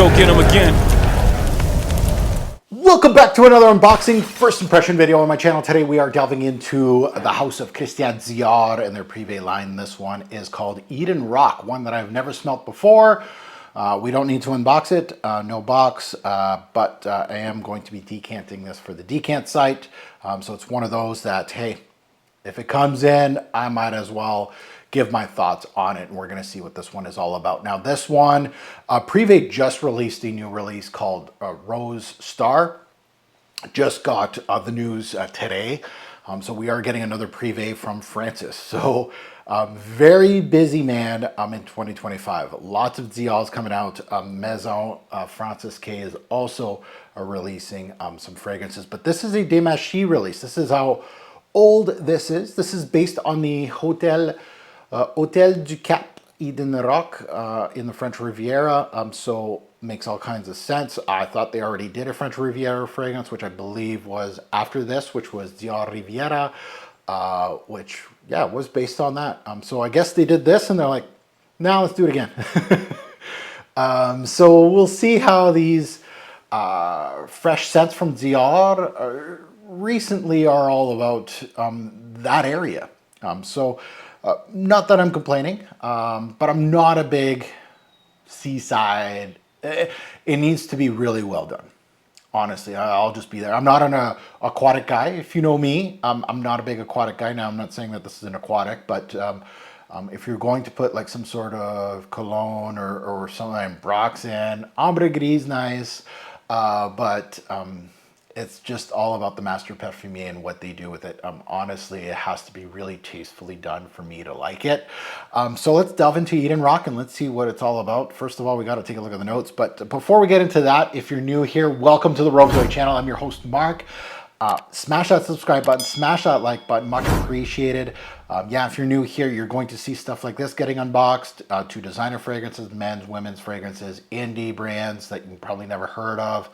go get them again. Welcome back to another unboxing first impression video on my channel. Today we are delving into the house of Christian Dior and their Privé line. This one is called Eden-roc, one that I've never smelt before. We don't need to unbox it, no box, but I am going to be decanting this for the decant site. So it's one of those that, hey, if it comes in, I might as well give my thoughts on it, and we're going to see what this one is all about. Now, this one, Privé just released a new release called Rose Star. Just got the news today. So we are getting another Privé from Francis. So very busy man in 2025. Lots of Dior's coming out. Maison Francis K is also releasing some fragrances. But this is a Demachy release. This is how old this is. This is based on the Hotel du Cap eden-roc in the French Riviera. So makes all kinds of sense. I thought they already did a French Riviera fragrance, which I believe was after this, which was Dior Riviera, which, yeah, was based on that. So I guess they did this and they're like, now let's do it again. So we'll see how these fresh scents from Dior recently are all about that area. Not that I'm complaining, but I'm not a big seaside. It needs to be really well done. Honestly, I'll just be there. I'm not an aquatic guy. If you know me, I'm not a big aquatic guy. Now, I'm not saying that this is an aquatic, but if you're going to put like some sort of cologne or something Brox in, Ambre Gris nice, but it's just all about the master perfumier and what they do with it. Honestly, it has to be really tastefully done for me to like it. So let's delve into Eden-roc and let's see what it's all about. First of all, we got to take a look at the notes. But before we get into that, if you're new here, welcome to the Roguezoid channel. I'm your host, Mark. Smash that subscribe button, smash that like button, much appreciated. Yeah, if you're new here, you're going to see stuff like this getting unboxed, to designer fragrances, men's, women's fragrances, indie brands that you probably never heard of.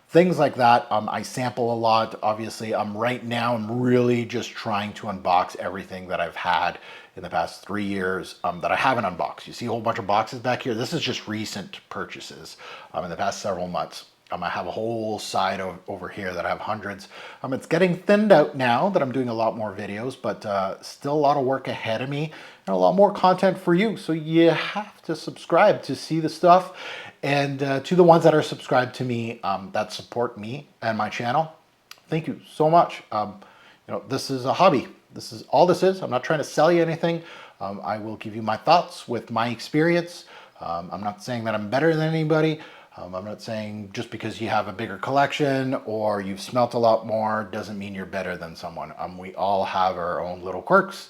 Things like that. I sample a lot. Obviously, right now I'm really just trying to unbox everything that I've had in the past 3 years that I haven't unboxed. You see a whole bunch of boxes back here. This is just recent purchases in the past several months. I have a whole side over here that I have hundreds. It's getting thinned out now that I'm doing a lot more videos, but still a lot of work ahead of me and a lot more content for you. So you have to subscribe to see the stuff. And to the ones that are subscribed to me, that support me and my channel, thank you so much. This is a hobby. This is all this is. I'm not trying to sell you anything. I will give you my thoughts with my experience. I'm not saying that I'm better than anybody. I'm not saying just because you have a bigger collection or you've smelt a lot more doesn't mean you're better than someone. We all have our own little quirks.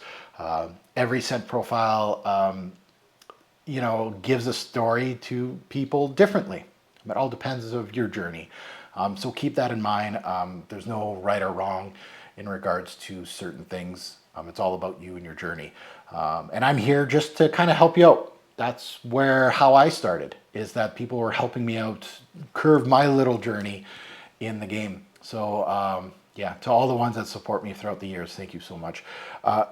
Every scent profile, gives a story to people differently. It all depends of your journey. So keep that in mind. There's no right or wrong in regards to certain things. It's all about you and your journey. And I'm here just to kind of help you out. That's how I started, is that people were helping me out, curve my little journey in the game. So yeah, to all the ones that support me throughout the years, thank you so much.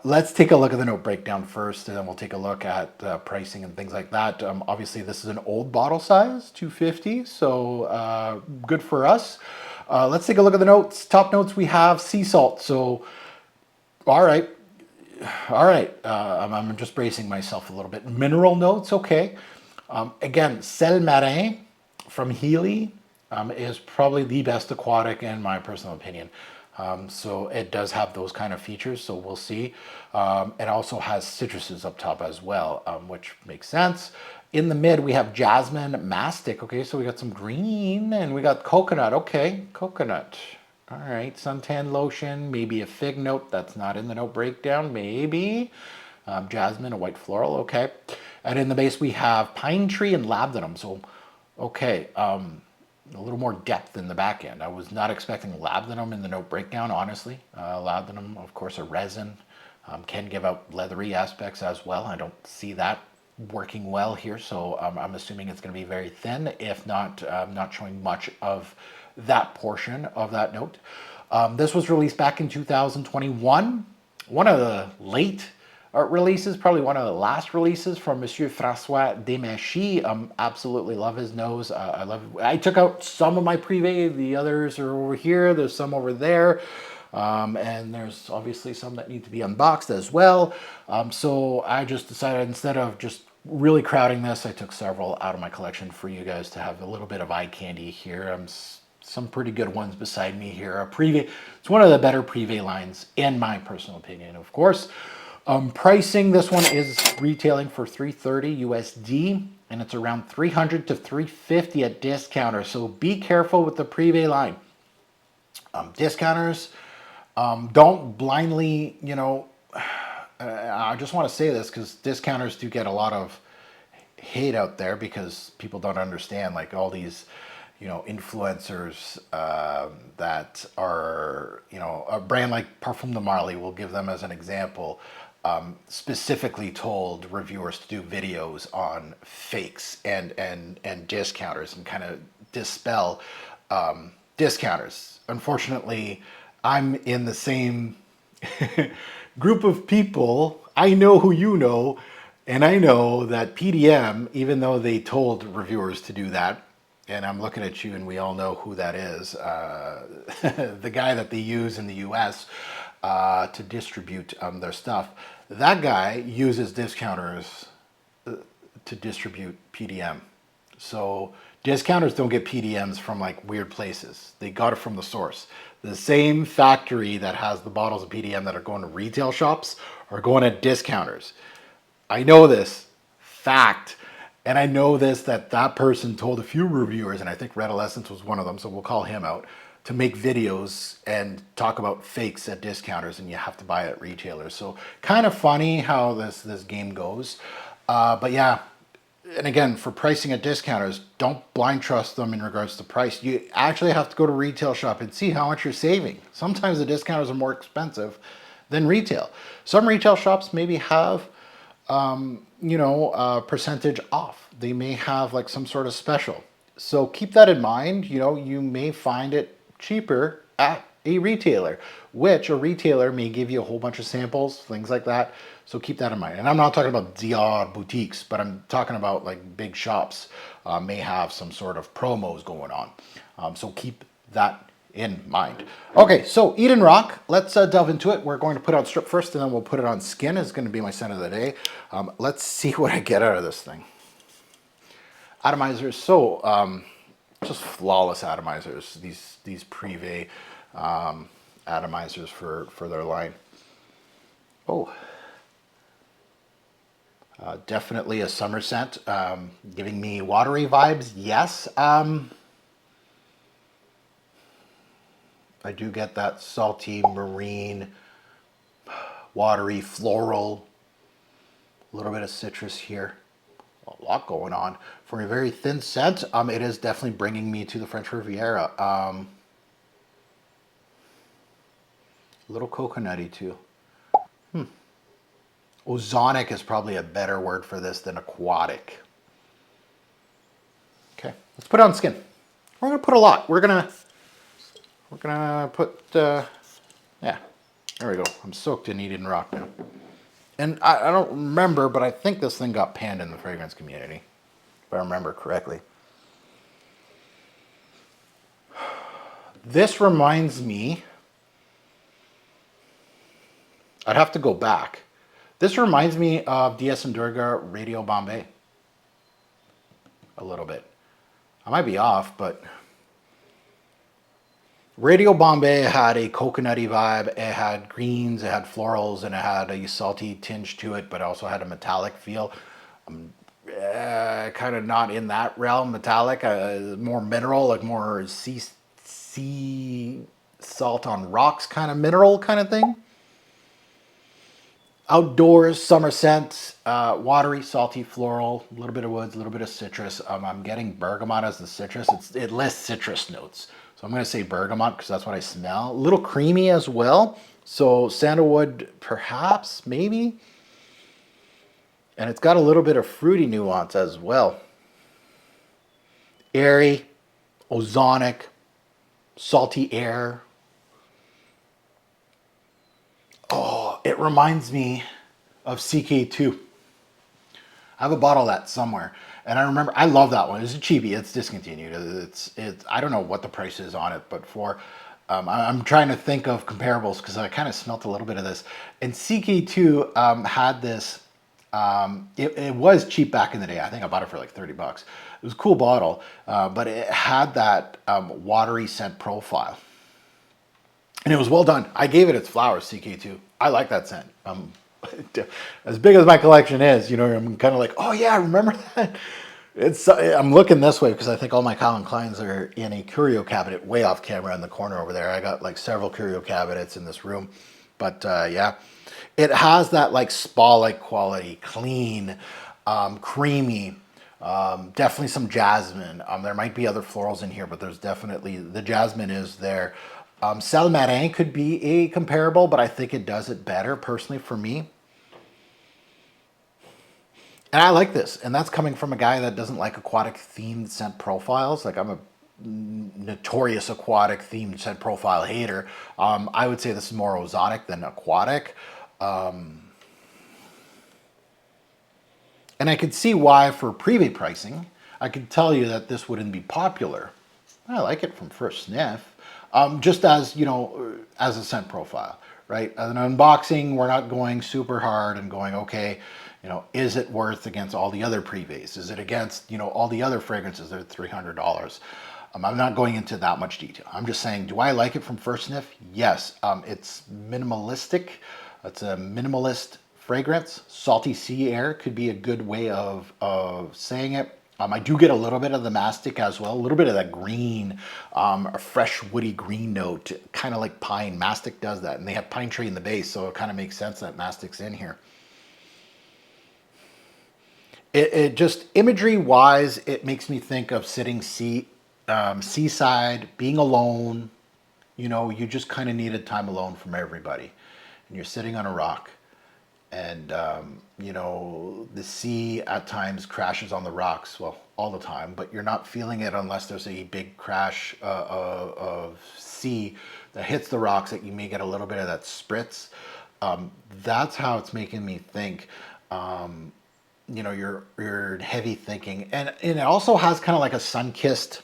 Let's take a look at the note breakdown first, and then we'll take a look at pricing and things like that. Obviously, this is an old bottle size, 250, so good for us. Let's take a look at the notes. Top notes, we have sea salt. So, all right. I'm just bracing myself a little bit. Mineral notes, okay. Again, Sel Marin from Healy is probably the best aquatic in my personal opinion. So it does have those kind of features, so we'll see. It also has citruses up top as well, which makes sense. In the mid, we have jasmine mastic. Okay, so we got some green and we got coconut. Okay, coconut. All right, suntan lotion, maybe a fig note. That's not in the note breakdown, maybe. Jasmine, a white floral, okay. And in the base, we have pine tree and labdanum. So, okay, a little more depth in the back end. I was not expecting labdanum in the note breakdown, honestly. Labdanum, of course, a resin, can give out leathery aspects as well. I don't see that working well here, so I'm assuming it's going to be very thin, if not, not showing much of that portion of that note. This was released back in 2021. One of the late releases, probably one of the last releases from Monsieur Francois Desmachy. Absolutely love his nose. I took out some of my Privé. The others are over here. There's some over there. And there's obviously some that need to be unboxed as well. So I just decided, instead of just really crowding this, I took several out of my collection for you guys to have a little bit of eye candy here. Some pretty good ones beside me here. A Privé, it's one of the better Privé lines in my personal opinion, of course. Pricing, this one is retailing for $330 USD, and it's around $300 to $350 at discounter. So be careful with the Privé line. Discounters, don't blindly, you know, I just want to say this because discounters do get a lot of hate out there because people don't understand, like all these, you know, influencers that are, you know, a brand like Parfum de Marly, we'll give them as an example, specifically told reviewers to do videos on fakes and discounters and kind of dispel discounters. Unfortunately, I'm in the same group of people. I know who you know, and I know that PDM, even though they told reviewers to do that, and I'm looking at you and we all know who that is, the guy that they use in the US to distribute their stuff, that guy uses discounters to distribute PDM. So discounters don't get PDMs from like weird places. They got it from the source. The same factory that has the bottles of PDM that are going to retail shops are going to discounters. I know this fact, and I know this that person told a few reviewers, and I think Red Essence was one of them, so we'll call him out, to make videos and talk about fakes at discounters, and you have to buy it at retailers. So kind of funny how this game goes. But yeah, and again, for pricing at discounters, don't blind trust them in regards to price. You actually have to go to retail shop and see how much you're saving. Sometimes the discounters are more expensive than retail. Some retail shops maybe have, you know, a percentage off. They may have like some sort of special. So keep that in mind. You know, you may find it cheaper at a retailer, which a retailer may give you a whole bunch of samples, things like that. So keep that in mind. And I'm not talking about Dior boutiques, but I'm talking about like big shops may have some sort of promos going on. So keep that in mind. Okay, so eden-roc, let's delve into it. We're going to put on strip first, and then we'll put it on skin. It's going to be my scent of the day. Let's see what I get out of this thing. Atomizers, so just flawless atomizers. These Privé atomizers for their line. Oh, definitely a summer scent, giving me watery vibes. Yes, I do get that salty, marine, watery, floral, a little bit of citrus here. A lot going on. For a very thin scent, it is definitely bringing me to the French Riviera. A little coconutty too. Ozonic is probably a better word for this than aquatic. Okay, let's put it on skin. We're gonna put a lot. We're gonna put, yeah, there we go. I'm soaked in eden-roc now. And I don't remember, but I think this thing got panned in the fragrance community, if I remember correctly. This reminds me, I'd have to go back. This reminds me of DS and Durga Radio Bombay. A little bit. I might be off, but Radio Bombay had a coconutty vibe. It had greens, it had florals, and it had a salty tinge to it, but also had a metallic feel. Kind of not in that realm, metallic, more mineral, like more sea salt on rocks kind of mineral kind of thing. Outdoors, summer scent, watery, salty, floral, a little bit of woods, a little bit of citrus. I'm getting bergamot as the citrus. It lists citrus notes. So I'm going to say bergamot because that's what I smell. A little creamy as well. So sandalwood, perhaps, maybe. And it's got a little bit of fruity nuance as well. Airy, ozonic, salty air. Oh, it reminds me of CK2. I have a bottle of that somewhere. And I remember, I love that one. It's a cheapie. It's discontinued. I don't know what the price is on it, but I'm trying to think of comparables because I kind of smelt a little bit of this. And CK2 had this, it was cheap back in the day. I think I bought it for like 30 bucks. It was a cool bottle, but it had that watery scent profile. And it was well done. I gave it its flowers, CK2. I like that scent. As big as my collection is, you know, I'm kind of like, oh yeah, I remember that. I'm looking this way because I think all my Calvin Kleins are in a curio cabinet way off camera in the corner over there. I got like several curio cabinets in this room. But yeah, it has that like spa-like quality, clean, creamy, definitely some jasmine. There might be other florals in here, but there's definitely, the jasmine is there. Salmarin could be a comparable, but I think it does it better personally for me. And I like this, and that's coming from a guy that doesn't like aquatic themed scent profiles. Like, I'm a notorious aquatic themed scent profile hater. I would say this is more ozonic than aquatic. And I could see why for private pricing, I could tell you that this wouldn't be popular. I like it from first sniff. Just as, you know, as a scent profile, right? As an unboxing, we're not going super hard and going, okay, you know, is it worth against all the other privés? Is it against, you know, all the other fragrances that are $300? I'm not going into that much detail. I'm just saying, do I like it from first sniff? Yes. It's minimalistic. It's a minimalist fragrance. Salty sea air could be a good way of saying it. I do get a little bit of the mastic as well, a little bit of that green, a fresh woody green note, kind of like pine. Mastic does that, and they have pine tree in the base, so it kind of makes sense that mastic's in here. It just, imagery wise, it makes me think of sitting seaside, being alone. You know, you just kind of needed time alone from everybody, and you're sitting on a rock. And, you know, the sea at times crashes on the rocks, well, all the time, but you're not feeling it unless there's a big crash of sea that hits the rocks that you may get a little bit of that spritz. That's how it's making me think. You know, you're heavy thinking. And it also has kind of like a sun-kissed,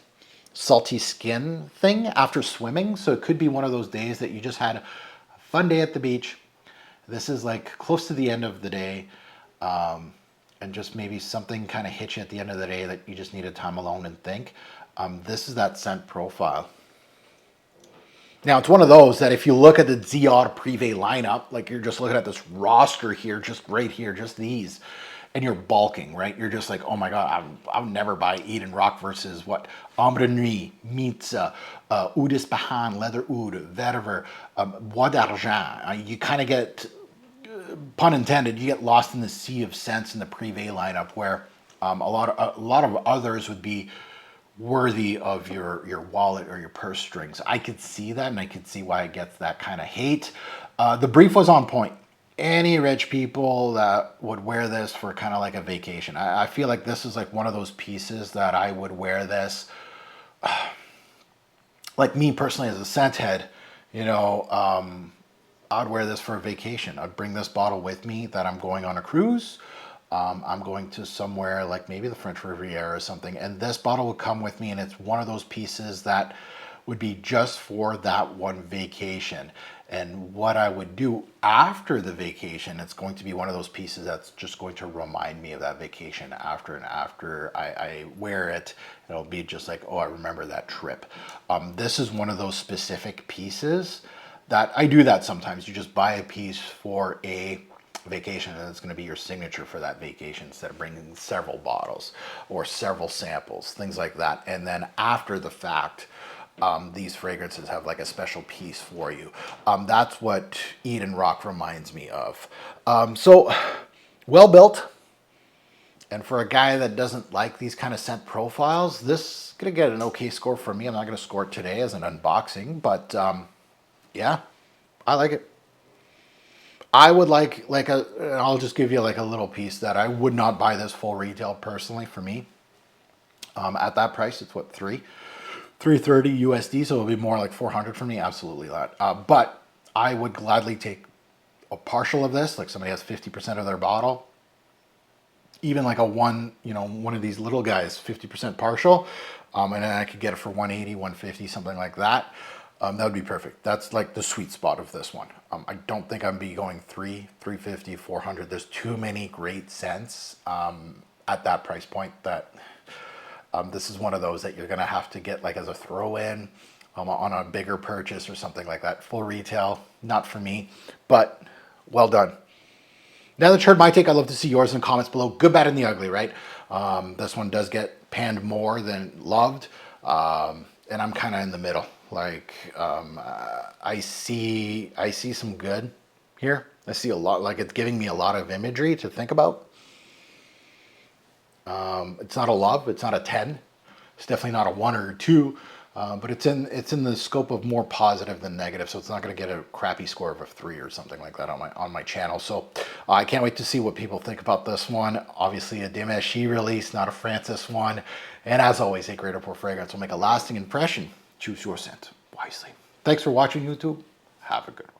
salty skin thing after swimming. So it could be one of those days that you just had a fun day at the beach. This is like close to the end of the day, and just maybe something kind of hits you at the end of the day that you just needed time alone and think. This is that scent profile. Now, it's one of those that if you look at the Dior Privé lineup, like you're just looking at this roster here, just right here, just these, and you're balking, right? You're just like, oh my God, I'll never buy eden-roc versus what? Ambre Nuit, meets Oud Ispahan, Leather Oud, Vetiver, Bois d'Argent. You kind of get, pun intended, you get lost in the sea of scents in the Privé lineup where a lot of others would be worthy of your wallet or your purse strings. I could see that, and I could see why it gets that kind of hate. The brief was on point. Any rich people that would wear this for kind of like a vacation. I feel like this is like one of those pieces that I would wear this, like me personally as a scent head, you know, I'd wear this for a vacation. I'd bring this bottle with me that I'm going on a cruise. I'm going to somewhere like maybe the French Riviera or something, and this bottle would come with me, and it's one of those pieces that would be just for that one vacation. And what I would do after the vacation, it's going to be one of those pieces that's just going to remind me of that vacation after, and after I wear it, it'll be just like, oh, I remember that trip. This is one of those specific pieces that I do that sometimes. You just buy a piece for a vacation, and it's going to be your signature for that vacation instead of bringing several bottles or several samples, things like that. And then after the fact, these fragrances have like a special piece for you. That's what eden-roc reminds me of. So well built. And for a guy that doesn't like these kind of scent profiles, this is going to get an okay score for me. I'm not going to score it today as an unboxing, but yeah, I like it. I would like I'll just give you like a little piece that I would not buy this full retail personally for me. At that price, it's what, $330 USD, so it'll be more like 400 for me. Absolutely not. But I would gladly take a partial of this, like somebody has 50% of their bottle, even like a one, one of these little guys, 50% partial, and then I could get it for 180, 150, something like that. That would be perfect. That's like the sweet spot of this one. I don't think I'd be going 350, 400. There's too many great scents at that price point that this is one of those that you're gonna have to get like as a throw-in on a bigger purchase or something like that. Full retail, not for me, but well done. Now that you heard my take, I'd love to see yours in the comments below. Good, bad, and the ugly, right? This one does get panned more than loved, and I'm kind of in the middle. Like I see some good here. I see a lot. Like it's giving me a lot of imagery to think about. It's not a love. It's not a 10. It's definitely not a 1 or a 2. But it's in the scope of more positive than negative, so it's not going to get a crappy score of a 3 or something like that on my channel. So I can't wait to see what people think about this one. Obviously a Dimeshi release, not a Francis one. And as always, a great report fragrance will make a lasting impression. Choose your scent wisely. Thanks for watching, YouTube. Have a good one.